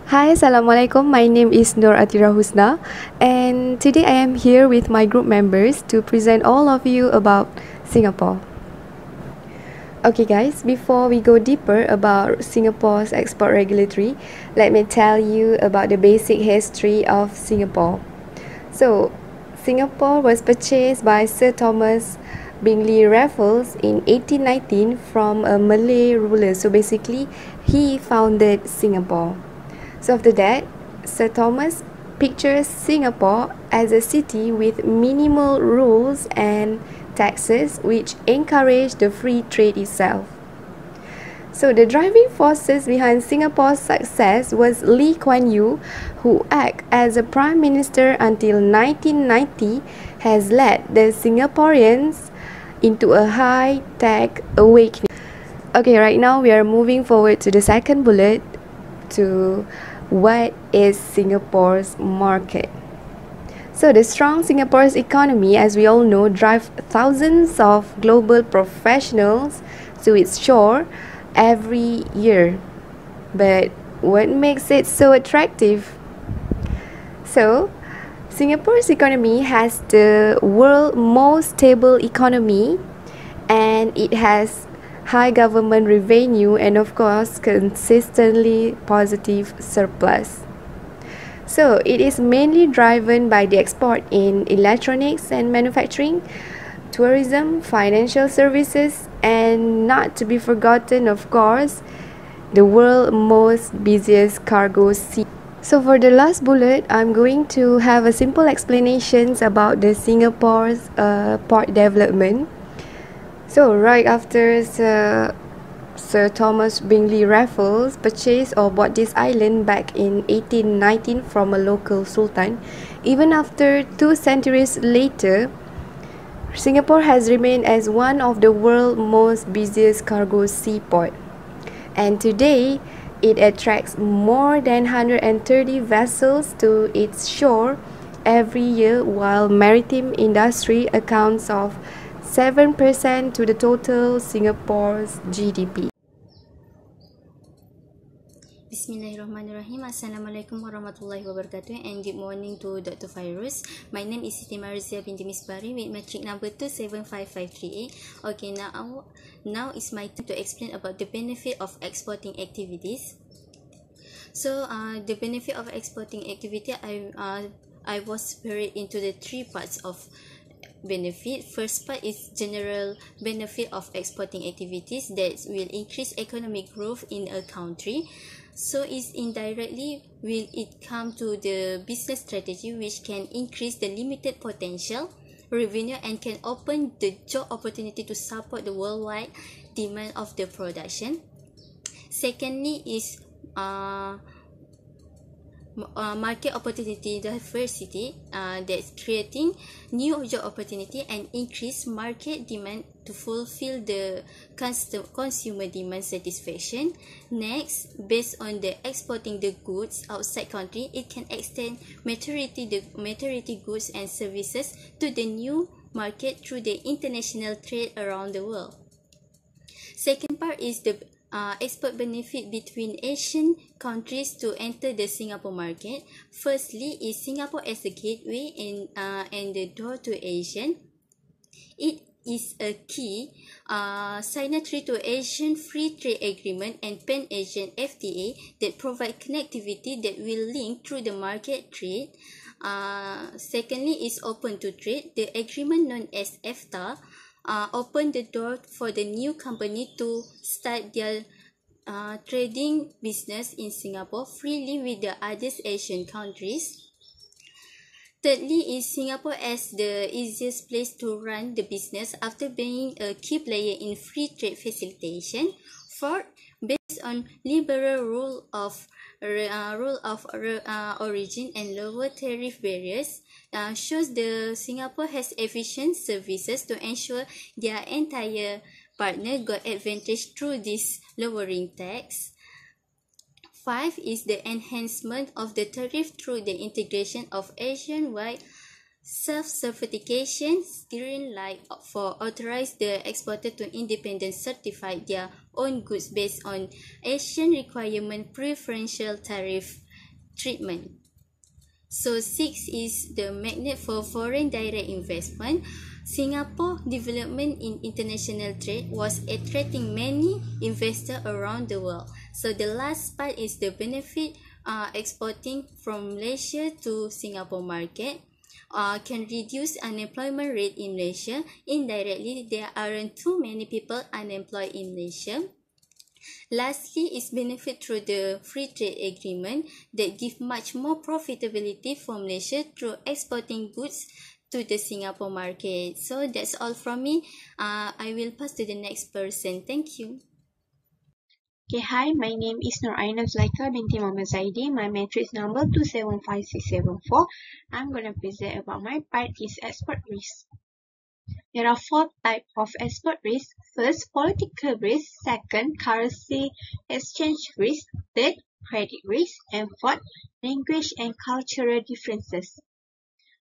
Hi, Assalamualaikum. My name is Nur Atira Husna, and today I am here with my group members to present all of you about Singapore. Okay, guys, before we go deeper about Singapore's export regulatory, let me tell you about the basic history of Singapore. So, Singapore was purchased by Sir Thomas Bingley Raffles in 1819 from a Malay ruler. So, basically, he founded Singapore. So after that, Sir Thomas pictures Singapore as a city with minimal rules and taxes which encourage the free trade itself. So the driving forces behind Singapore's success was Lee Kuan Yew, who acted as a prime minister until 1990, has led the Singaporeans into a high-tech awakening. Okay, right now we are moving forward to the second bullet, to what is Singapore's market. So the strong Singapore's economy, as we all know, drives thousands of global professionals to its shore every year. But what makes it so attractive? So Singapore's economy has the world's most stable economy, and it has high government revenue and of course consistently positive surplus. So it is mainly driven by the export in electronics and manufacturing, tourism, financial services, and not to be forgotten, of course, the world's most busiest cargo sea. So for the last bullet, I'm going to have a simple explanations about the Singapore's port development. So right after Sir Thomas Bingley Raffles purchased or bought this island back in 1819 from a local sultan, even after 2 centuries later, Singapore has remained as one of the world's most busiest cargo seaport. And today, it attracts more than 130 vessels to its shore every year, while maritime industry accounts of 7% to the total Singapore's GDP. Bismillahirrahmanirrahim. Assalamualaikum warahmatullahi wabarakatuh, and good morning to Dr. Fairuz. My name is Siti Marzia binti Misbari with matric number 275538. Okay, now it's my turn to explain about the benefit of exporting activities. So the benefit of exporting activity, I was separated into the three parts of benefit. First part is general benefit of exporting activities that will increase economic growth in a country. So is indirectly will it come to the business strategy which can increase the limited potential revenue and can open the job opportunity to support the worldwide demand of the production. Secondly is market opportunity diversity, that's creating new job opportunity and increase market demand to fulfill the consumer demand satisfaction. Next, based on the exporting the goods outside country, it can extend maturity goods and services to the new market through the international trade around the world. Second part is the export benefit between Asian countries to enter the Singapore market. Firstly is Singapore as a gateway and the door to Asian. It is a key signatory to Asian Free Trade Agreement and Pan-Asian FTA that provide connectivity that will link through the market trade. Secondly is open to trade. The agreement known as EFTA open the door for the new company to start their trading business in Singapore freely with the other Asian countries. Thirdly is Singapore as the easiest place to run the business after being a key player in free trade facilitation. Fourth, based on liberal rule of origin and lower tariff barriers, shows the Singapore has efficient services to ensure their entire partner got advantage through this lowering tax. 5 is the enhancement of the tariff through the integration of Asian-wide self-certification green light for authorize the exporter to independent certify their own goods based on Asian requirement preferential tariff treatment. So 6 is the magnet for foreign direct investment. Singapore development in international trade was attracting many investors around the world. So the last part is the benefit exporting from Malaysia to Singapore market. Can reduce unemployment rate in Malaysia. Indirectly, there aren't too many people unemployed in Malaysia. Lastly is benefit through the free trade agreement that give much more profitability for Malaysia through exporting goods to the Singapore market. So that's all from me. I will pass to the next person. Thank you. Okay, hi, my name is Nur Aina Zulaika binti Muhammad Zaidi. My matrix number 275674. I'm going to present about my part is export risk. There are 4 types of export risk. First, political risk. Second, currency exchange risk. Third, credit risk. And fourth, language and cultural differences.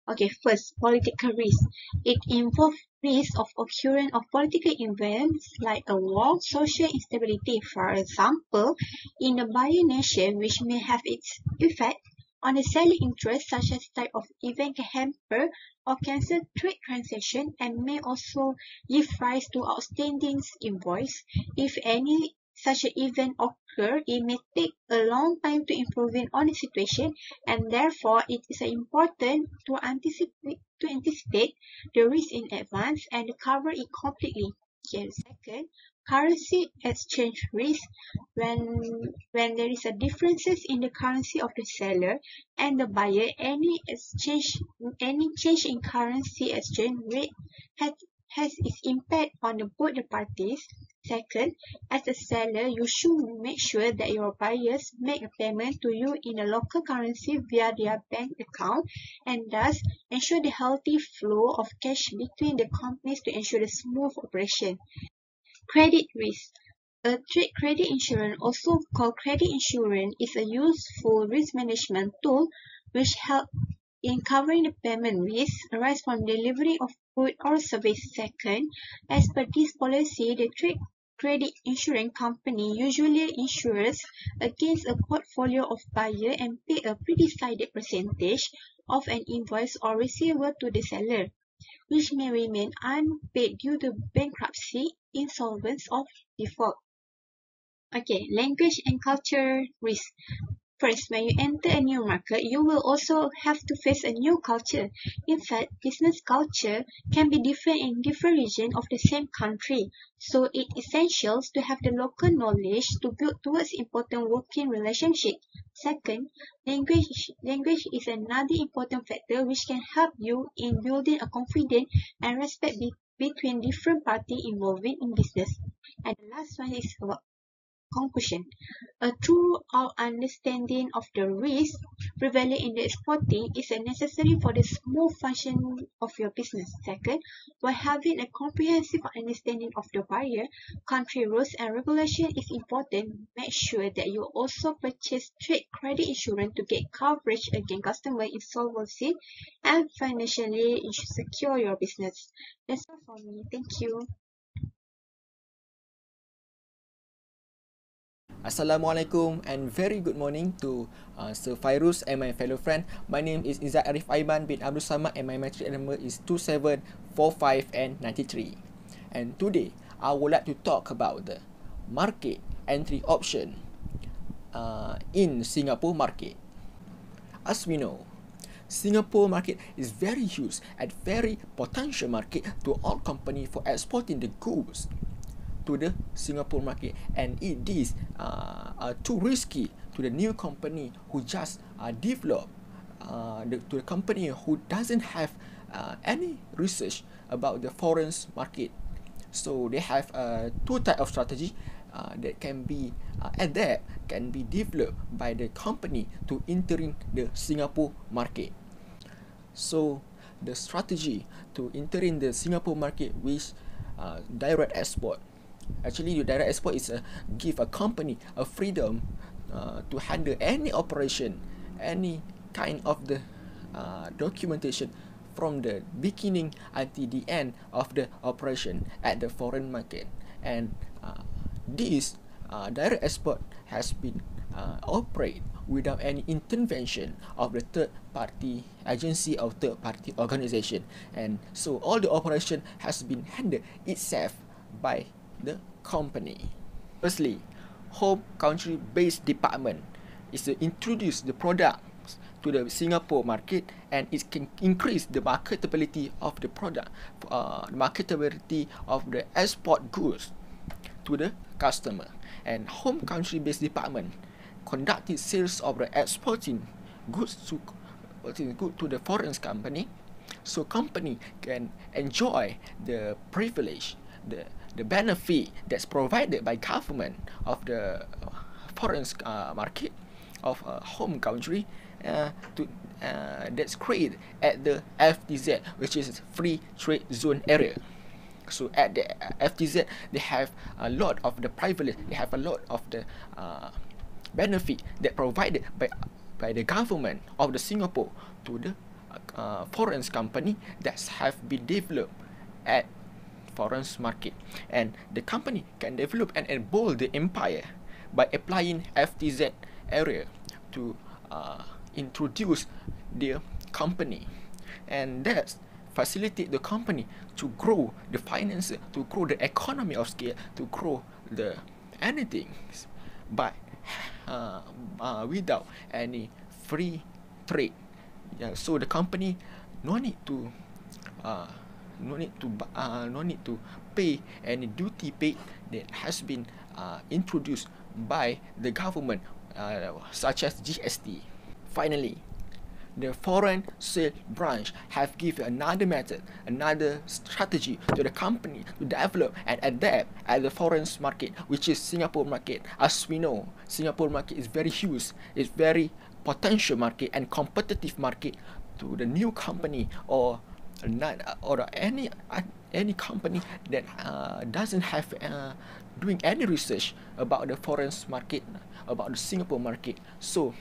Okay, first, political risk. It involves risk of occurrence of political events like a war, social instability, for example, in a buyer nation, which may have its effect on the seller interest, such as type of event can hamper or cancel trade transaction and may also give rise to outstanding invoice. If any such an event occur, it may take a long time to improve on the situation, and therefore it is important to anticipate the risk in advance and cover it completely. Okay, second, currency exchange risk. When there is a differences in the currency of the seller and the buyer, any change in currency exchange rate has its impact on both the parties. Second, as a seller, you should make sure that your buyers make a payment to you in a local currency via their bank account, and thus ensure the healthy flow of cash between the companies to ensure the smooth operation. Credit risk. A trade credit insurance, also called credit insurance, is a useful risk management tool which helps in covering the payment risks arise from delivery of good or service. Second, as per this policy, the trade credit insurance company usually insures against a portfolio of buyer and pay a pre-decided percentage of an invoice or receivable to the seller, which may remain unpaid due to bankruptcy, insolvency, or default. Okay, language and culture risk. First, when you enter a new market, you will also have to face a new culture. In fact, business culture can be different in different regions of the same country. So it is essential to have the local knowledge to build towards important working relationship. Second, language is another important factor which can help you in building a confidence and respect between different parties involved in business. And the last one is about conclusion. A thorough understanding of the risk prevalent in the exporting is necessary for the smooth function of your business. Second, while having a comprehensive understanding of the buyer, country rules and regulation is important, make sure that you also purchase trade credit insurance to get coverage against customer insolvency and financially secure your business. That's all for me. Thank you. Assalamualaikum and very good morning to Sir Fairuz and my fellow friend. My name is Izzat Arif Aiman bin Abdul Samad and my matric number is 2745 and 93. And today, I would like to talk about the market entry option in Singapore market. As we know, Singapore market is very huge and very potential market to all companies for exporting the goods to the Singapore market, and it is too risky to the new company who just develop to the company who doesn't have any research about the foreign market. So they have two type of strategy that can be can be developed by the company to entering the Singapore market. So the strategy to entering the Singapore market with direct export. Actually, the direct export is give a company a freedom to handle any operation, any kind of the documentation from the beginning until the end of the operation at the foreign market. And this direct export has been operate without any intervention of the third party agency or third party organization, and so all the operation has been handled itself by the company. Firstly, home country based department is to introduce the products to the Singapore market, and it can increase the marketability of the product, the marketability of the export goods to the customer. And home country based department conducted sales of the exporting goods to the foreign company, so company can enjoy the privilege, the benefit that's provided by government of the foreign market of home country, that's created at the FTZ, which is Free Trade Zone area. So at the FTZ, they have a lot of the privilege, they have a lot of the benefit that provided by the government of the Singapore to the foreign company that have been developed at foreign market, and the company can develop and evolve the empire by applying FTZ area to introduce their company, and that's facilitate the company to grow the finances, to grow the economy of scale, to grow the anything, but without any free trade. Yeah, so the company no need to pay any duty paid that has been introduced by the government, such as GST. Finally, the foreign sale branch have given another method, another strategy to the company to develop and adapt at the foreign market, which is Singapore market. As we know, Singapore market is very huge, it's very potential market and competitive market to the new company or not, or any company that doesn't have doing any research about the foreign market, about the Singapore market. So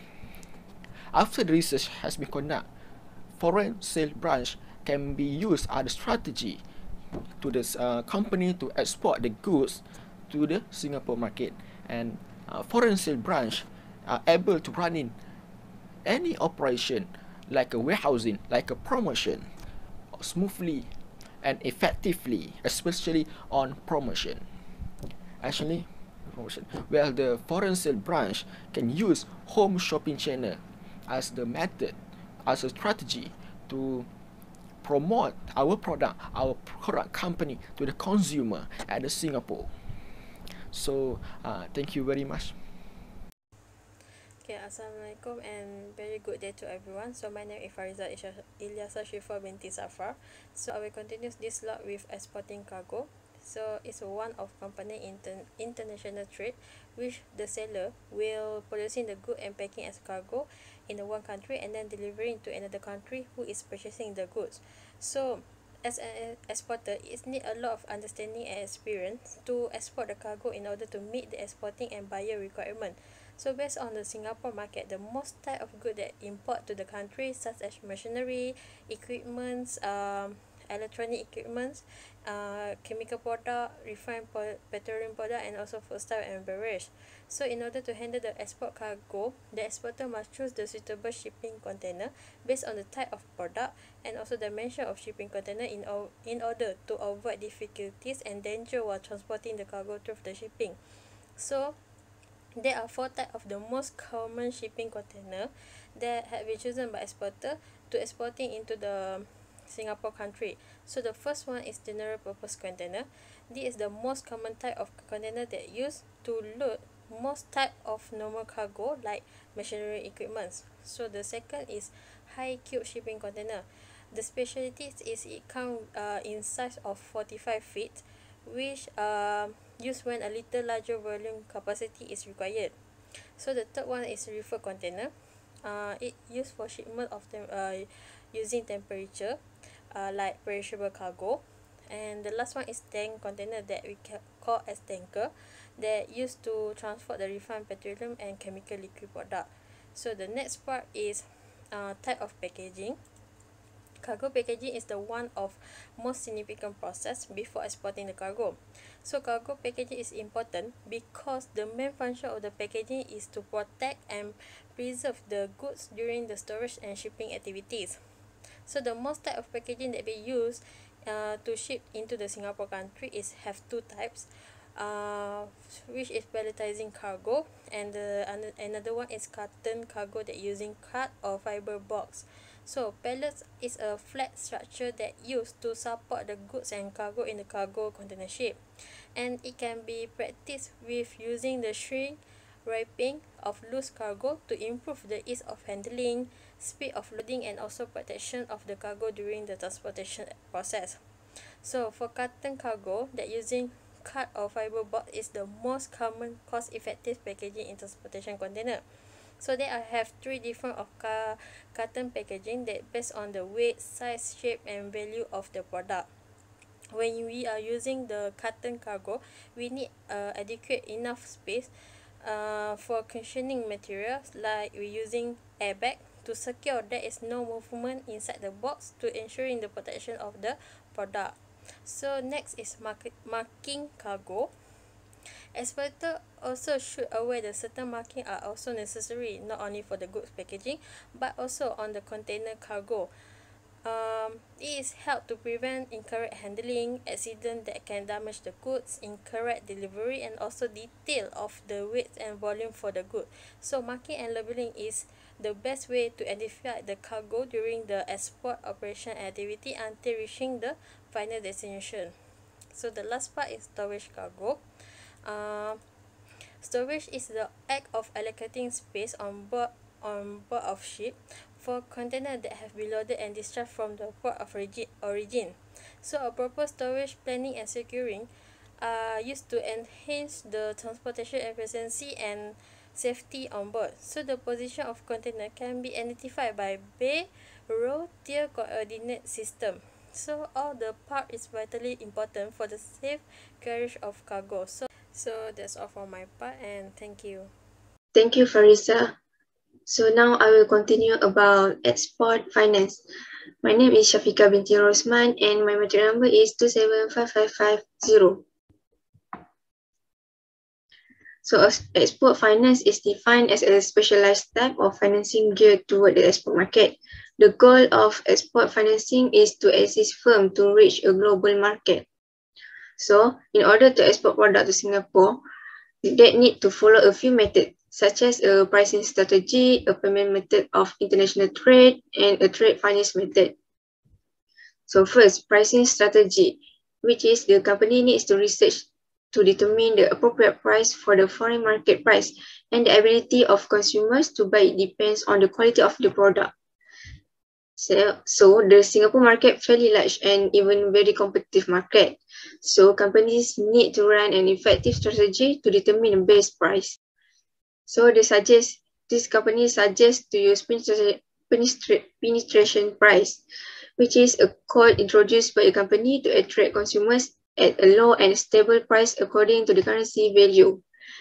after the research has been conducted, foreign sale branch can be used as a strategy to this company to export the goods to the Singapore market, and foreign sale branch are able to run in any operation like a warehousing, like a promotion, smoothly and effectively, especially on promotion. Actually, promotion. Well, the foreign sale branch can use home shopping channel as the method, as a strategy to promote our product company to the consumer at the Singapore. So thank you very much. Okay, Assalamualaikum and very good day to everyone. So my name is Fariza Ilyasa Shifa binti Safar. So I will continue this slot with exporting cargo. So it's one of company international trade, which the seller will producing the good and packing as cargo in the one country and then delivering to another country who is purchasing the goods. So as an exporter, it need a lot of understanding and experience to export the cargo in order to meet the exporting and buyer requirement. So based on the Singapore market, the most type of good that import to the country, such as machinery, equipments, electronic equipments, chemical product, refined petroleum product, and also foodstuff and beverage. So in order to handle the export cargo, the exporter must choose the suitable shipping container based on the type of product and also dimension of shipping container in order to avoid difficulties and danger while transporting the cargo through the shipping. So there are 4 types of the most common shipping container that have been chosen by exporter to exporting into the Singapore country. So the first one is general purpose container. This is the most common type of container that used to load most type of normal cargo like machinery equipments. So the second is high cube shipping container. The specialty is it comes in size of 45 feet, which used when a little larger volume capacity is required. So the third one is reefer container. It used for shipment of using temperature, like perishable cargo. And the last one is tank container that we call as tanker, that used to transport the refined petroleum and chemical liquid product. So the next part is type of packaging. Cargo packaging is the one of most significant process before exporting the cargo. So cargo packaging is important because the main function of the packaging is to protect and preserve the goods during the storage and shipping activities. So the most type of packaging that we use to ship into the Singapore country is have two types, which is palletizing cargo, and another one is carton cargo that using card or fiber box. So pallets is a flat structure that used to support the goods and cargo in the cargo container ship, and it can be practiced with using the shrink wrapping of loose cargo to improve the ease of handling, speed of loading, and also protection of the cargo during the transportation process. So for carton cargo that using card or fiber box is the most common cost-effective packaging in transportation container. So there I have three different of carton packaging that based on the weight, size, shape, and value of the product. When we are using the carton cargo, we need adequate enough space for cushioning materials, like we using airbag to secure there is no movement inside the box to ensuring the protection of the product. So next is marking cargo. Exporter also should aware that certain marking are also necessary not only for the goods packaging but also on the container cargo. It is helped to prevent incorrect handling, accident that can damage the goods, incorrect delivery, and also detail of the weight and volume for the good. So marking and labeling is the best way to identify the cargo during the export operation activity until reaching the final destination. So the last part is storage cargo. Storage is the act of allocating space on board of ship for containers that have been loaded and discharged from the port of origin. So a proper storage planning and securing are used to enhance the transportation efficiency and safety on board. So the position of container can be identified by bay, row, tier coordinate system. So all the part is vitally important for the safe carriage of cargo. So that's all for my part, and thank you. Thank you, Farisa. So now I will continue about export finance. My name is Shafika binti Rosman and my material number is 275550. So export finance is defined as a specialized type of financing geared toward the export market. The goal of export financing is to assist firms to reach a global market. So in order to export product to Singapore, they need to follow a few methods, such as a pricing strategy, a payment method of international trade, and a trade finance method. So first, pricing strategy, which is the company needs to research to determine the appropriate price for the foreign market price, and the ability of consumers to buy it depends on the quality of the product. So the Singapore market fairly large and even very competitive market. So companies need to run an effective strategy to determine the best price. So this company suggests to use penetration price, which is a code introduced by a company to attract consumers at a low and stable price according to the currency value.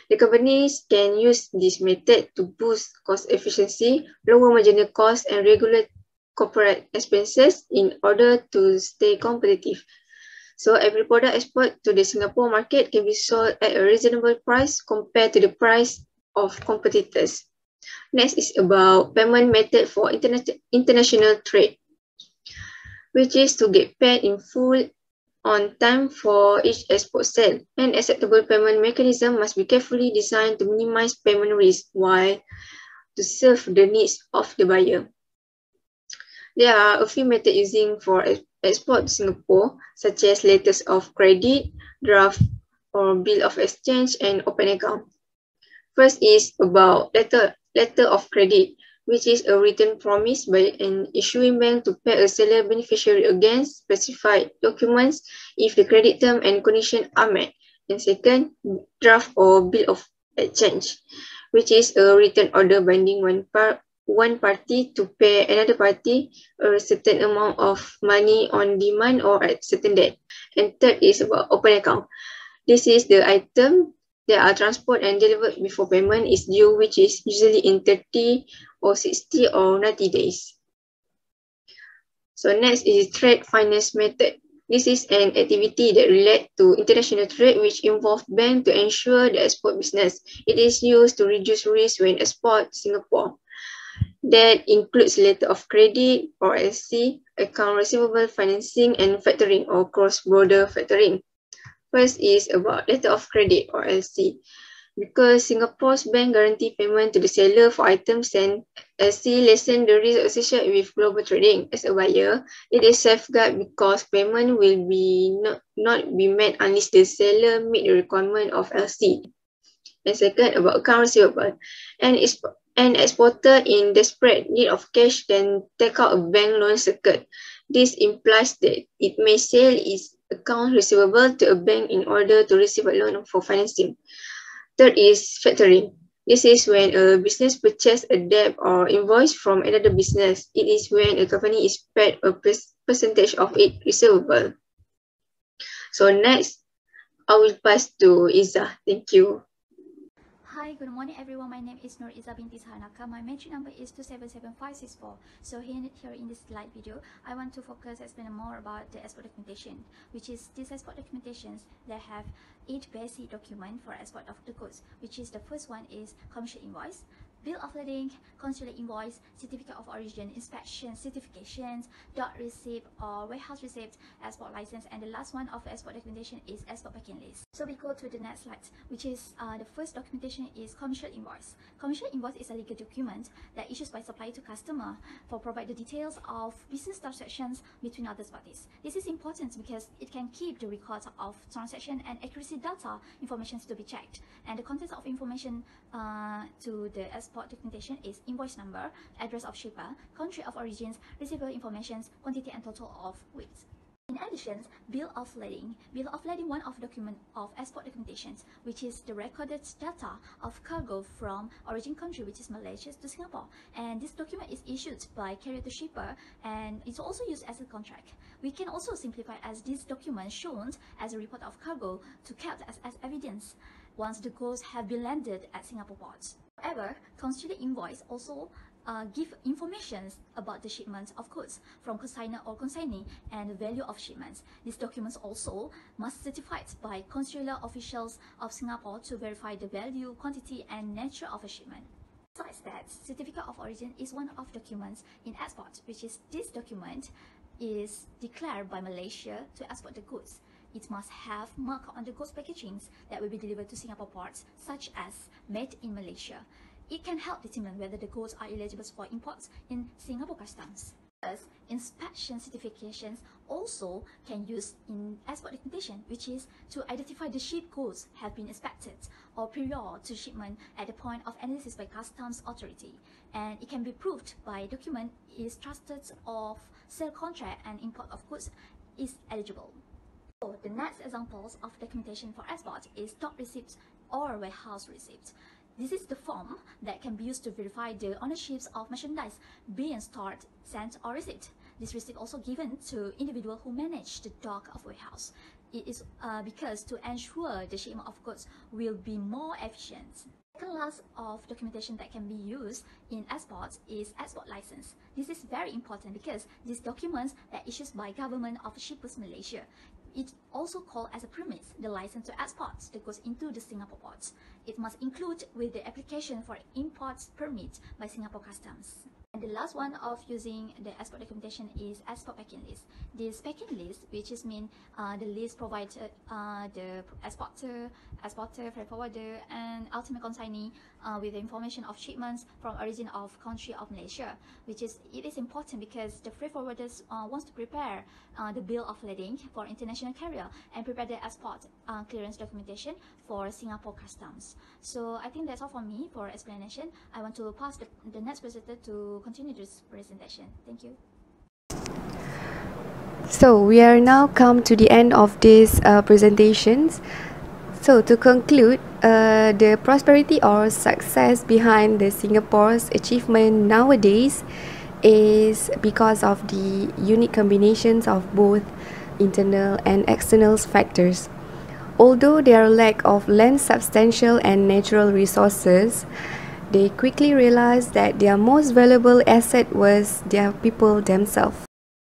The companies can use this method to boost cost efficiency, lower marginal cost, and regulate corporate expenses in order to stay competitive. So every product export to the Singapore market can be sold at a reasonable price compared to the price of competitors. Next is about payment method for international trade, which is to get paid in full on time for each export sale. An acceptable payment mechanism must be carefully designed to minimize payment risk while to serve the needs of the buyer. There are a few methods using for export to Singapore, such as letters of credit, draft or bill of exchange, and open account. First is about letter of credit, which is a written promise by an issuing bank to pay a seller beneficiary against specified documents if the credit term and condition are met. And second, draft or bill of exchange, which is a written order binding one party to pay another party a certain amount of money on demand or at certain date. And third is about open account. This is the item that are transported and delivered before payment is due, which is usually in 30 or 60 or 90 days. So next is trade finance method. This is an activity that relates to international trade which involves banks to ensure the export business. It is used to reduce risk when export Singapore. That includes letter of credit or LC, account receivable financing, and factoring or cross-border factoring. First is about letter of credit or LC. Because Singapore's bank guarantee payment to the seller for items and LC lessen the risk associated with global trading. As a buyer, it is safeguard because payment will not be made unless the seller meet the requirement of LC. And second, about account receivable. An exporter in desperate need of cash can take out a bank loan circuit. This implies that it may sell its account receivable to a bank in order to receive a loan for financing. Third is factoring. This is when a business purchases a debt or invoice from another business. It is when a company is paid a percentage of its receivable. So next, I will pass to Izzah. Thank you. Hi, good morning everyone. My name is Nur Izzah binti Sahanaka. My matric number is 277564. So here in this slide video, I want to explain more about the export documentation, which is these export documentations that have 8 basic documents for export of the goods, which is the first one is commercial invoice, bill of lading, consular invoice, certificate of origin, inspection, certifications, dot receipt or warehouse receipt, export license, and the last one of export documentation is export packing list. So we go to the next slide, which is the first documentation is commercial invoice. Commercial invoice is a legal document that issued by supplier to customer for provide the details of business transactions between other parties. This is important because it can keep the records of transaction and accuracy data information to be checked, and the contents of information to the export documentation is invoice number, address of shipper, country of origins, receivable information, quantity and total of weight. In addition, bill of lading. Bill of lading one of document of export documentations, which is the recorded data of cargo from origin country, which is Malaysia, to Singapore. And this document is issued by carrier to shipper, and it's also used as a contract. We can also simplify as this document shown as a report of cargo to count as evidence once the goods have been landed at Singapore ports. However, consular invoice also give information about the shipments of goods from consignor or consignee and the value of shipments. These documents also must be certified by consular officials of Singapore to verify the value, quantity, and nature of a shipment. Besides that, certificate of origin is one of documents in export, which is this document is declared by Malaysia to export the goods. It must have mark on the goods packagings that will be delivered to Singapore ports, such as made in Malaysia. It can help determine whether the goods are eligible for imports in Singapore customs. Thus, inspection certifications also can use in export documentation, which is to identify the shipped goods have been inspected or prior to shipment at the point of analysis by customs authority, and it can be proved by document is trusted of sale contract and import of goods is eligible. So the next examples of documentation for export is stock receipts or warehouse receipts. This is the form that can be used to verify the ownerships of merchandise being stored, sent, or received. This receipt also given to individual who manage the dock of warehouse. It is because to ensure the shipment of goods will be more efficient. The second class of documentation that can be used in exports is export license. This is very important because these documents are issued by government of Shippers Malaysia. It also called as a permit, the license to export that goes into the Singapore ports. It must include with the application for import permit by Singapore Customs. And the last one of using the export documentation is export packing list. This packing list, which is mean the list provides the exporter, freight forwarder, and ultimate consignee with the information of shipments from origin of country of Malaysia. It is important because the freight forwarders wants to prepare the bill of lading for international carrier and prepare the export clearance documentation for Singapore Customs. So I think that's all from me for explanation. I want to pass the next presenter to continue this presentation. Thank you. So we are now come to the end of these presentations. So to conclude, the prosperity or success behind the Singapore's achievement nowadays is because of the unique combinations of both internal and external factors. Although there are lack of land substantial and natural resources, they quickly realized that their most valuable asset was their people themselves.